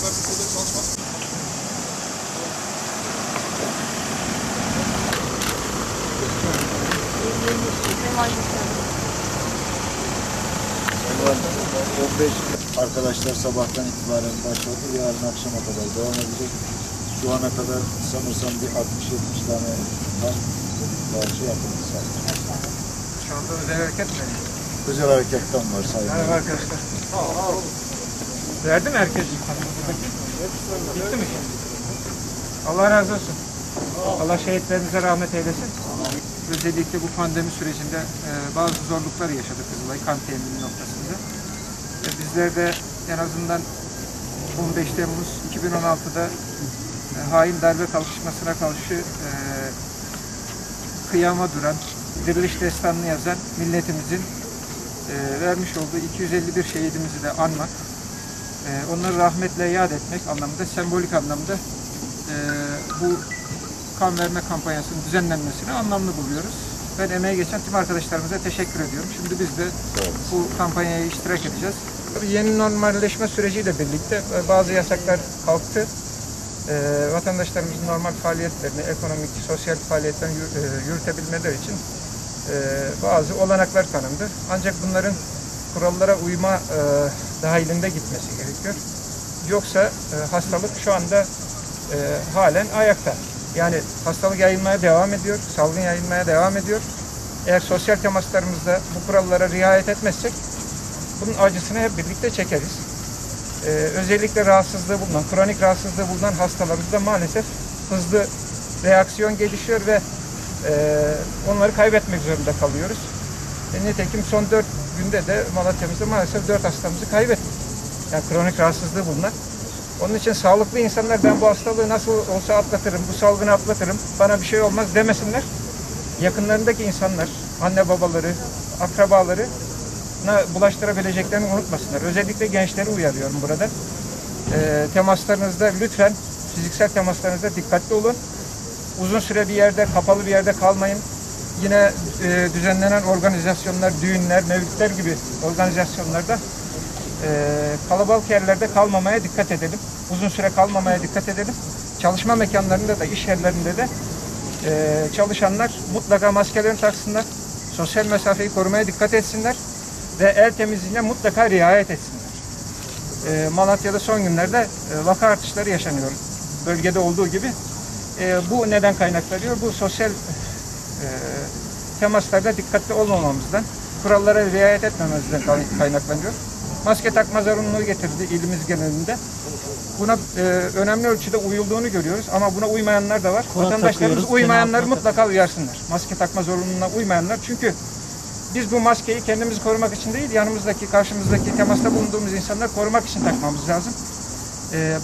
Arkadaşlar sabahtan itibaren başladı. Yarın akşama kadar devam edecek. Şu ana kadar sanırsam bir 60-70 tane tam parça yapıldı zaten. Şu anda özel hareket mi? Özel hareketten var sayın. Merhaba arkadaşlar. Verdi mi herkes? Bitti mi? Allah razı olsun. Allah şehitlerimize rahmet eylesin. Özellikle bu pandemi sürecinde bazı zorluklar yaşadık Kızılay kan temini noktasında. Bizler de en azından 15 Temmuz 2016'da hain darbe kalkışmasına karşı kıyama duran, diriliş destanını yazan milletimizin vermiş olduğu 251 şehidimizi de anmak, onları rahmetle yad etmek anlamında, sembolik anlamda bu kan verme kampanyasının düzenlenmesini anlamlı buluyoruz. Ben emeğe geçen tüm arkadaşlarımıza teşekkür ediyorum. Şimdi biz de bu kampanyaya iştirak edeceğiz. Yeni normalleşme süreciyle birlikte bazı yasaklar kalktı. Vatandaşlarımızın normal faaliyetlerini, ekonomik, sosyal faaliyetlerini yürütebilmeleri için bazı olanaklar tanındı. Ancak bunların kurallara uyma dahilinde gitmesi gerekiyor. Yoksa hastalık şu anda halen ayakta. Yani hastalık yayılmaya devam ediyor, salgın yayılmaya devam ediyor. Eğer sosyal temaslarımızda bu kurallara riayet etmezsek bunun acısını hep birlikte çekeriz. Özellikle rahatsızlığı bulunan, kronik rahatsızlığı bulunan hastalarımızda maalesef hızlı reaksiyon gelişiyor ve onları kaybetmek zorunda kalıyoruz. Nitekim son 4 günde de Malatya'mızda maalesef 4 hastamızı kaybettik. Yani kronik rahatsızlığı bulunan. Onun için sağlıklı insanlar ben bu hastalığı nasıl olsa atlatırım, bu salgını atlatırım, bana bir şey olmaz demesinler. Yakınlarındaki insanlar, anne babaları, akrabaları bulaştırabileceklerini unutmasınlar. Özellikle gençleri uyarıyorum burada. Temaslarınızda lütfen fiziksel temaslarınızda dikkatli olun. Uzun süre bir yerde, kapalı bir yerde kalmayın. Yine düzenlenen organizasyonlar, düğünler, mevlütler gibi organizasyonlarda kalabalık yerlerde kalmamaya dikkat edelim. Uzun süre kalmamaya dikkat edelim. Çalışma mekanlarında da, iş yerlerinde de çalışanlar mutlaka maskelerini taksınlar. Sosyal mesafeyi korumaya dikkat etsinler. Ve el temizliğine mutlaka riayet etsinler. Malatya'da son günlerde vaka artışları yaşanıyor. Bölgede olduğu gibi. Bu neden kaynaklanıyor? Bu sosyal temaslarda dikkatli olmamamızdan, kurallara riayet etmememizden kaynaklanıyor. Maske takma zorunluluğu getirdi ilimiz genelinde. Buna önemli ölçüde uyulduğunu görüyoruz ama buna uymayanlar da var. Vatandaşlarımız uymayanları mutlaka uyarsınlar. Maske takma zorunluluğuna uymayanlar. Çünkü biz bu maskeyi kendimizi korumak için değil, yanımızdaki, karşımızdaki, temasta bulunduğumuz insanları korumak için takmamız lazım.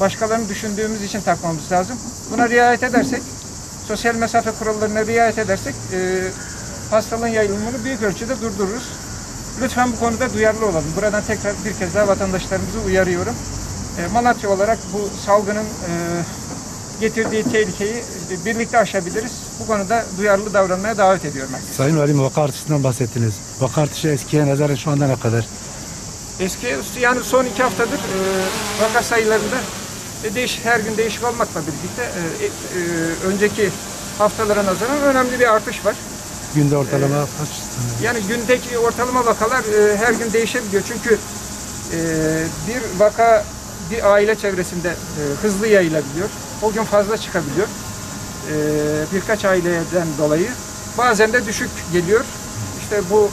Başkalarını düşündüğümüz için takmamız lazım. Buna riayet edersek, sosyal mesafe kurallarına riayet edersek hastalığın yayılımını büyük ölçüde durdururuz. Lütfen bu konuda duyarlı olalım. Buradan tekrar bir kez daha vatandaşlarımızı uyarıyorum. Malatya olarak bu salgının getirdiği tehlikeyi birlikte aşabiliriz. Bu konuda duyarlı davranmaya davet ediyorum. Sayın Valim, vaka artışından bahsettiniz. Vaka artışı eskiye nazaran şu anda ne kadar? Eskiye yani son 2 haftadır vaka sayılarında her gün değişik olmakla birlikte önceki haftalara nazaran önemli bir artış var. Günde ortalama kaç tane? Yani gündeki ortalama vakalar her gün değişebiliyor. Çünkü bir vaka bir aile çevresinde hızlı yayılabiliyor. O gün fazla çıkabiliyor. Birkaç aileden dolayı. Bazen de düşük geliyor. İşte bu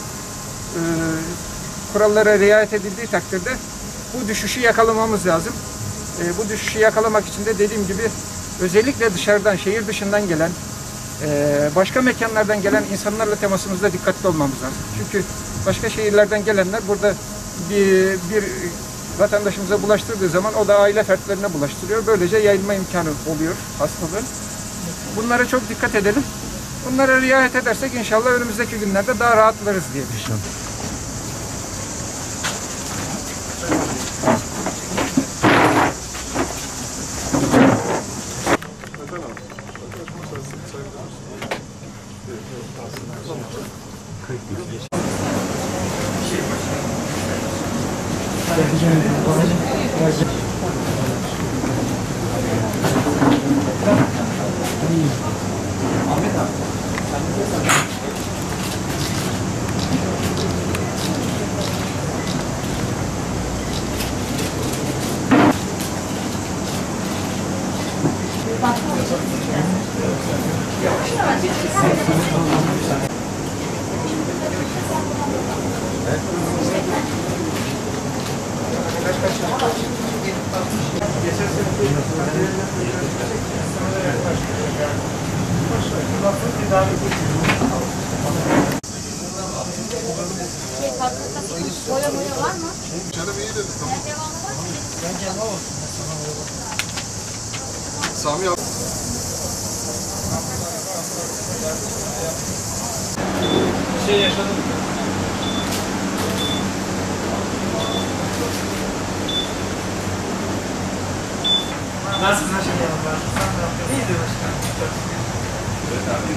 kurallara riayet edildiği takdirde bu düşüşü yakalamamız lazım. Bu düşüşü yakalamak için de dediğim gibi özellikle dışarıdan, şehir dışından gelen, başka mekanlardan gelen insanlarla temasımızda dikkatli olmamız lazım. Çünkü başka şehirlerden gelenler burada bir vatandaşımıza bulaştırdığı zaman o da aile fertlerine bulaştırıyor. Böylece yayılma imkanı oluyor hastalığın. Bunlara çok dikkat edelim. Bunlara riayet edersek inşallah önümüzdeki günlerde daha rahatlarız diye düşünüyorum. Boya var mı? Canım iyi dedi. Tamam. Sami abi. Şey yaşadım. Nasılsın? İyidir başkanım. Evet abi.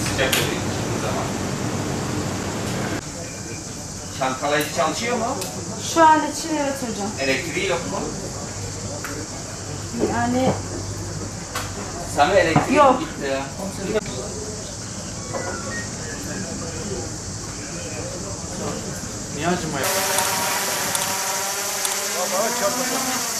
Sıcak oluyor bu zaman. Çalkalayıcı çalışıyor mu? Şu an için evet hocam. Elektriği yok mu? Yani Sami elektrik Yok. gitti ya. Niye acımayın? Vallahi çarpacak.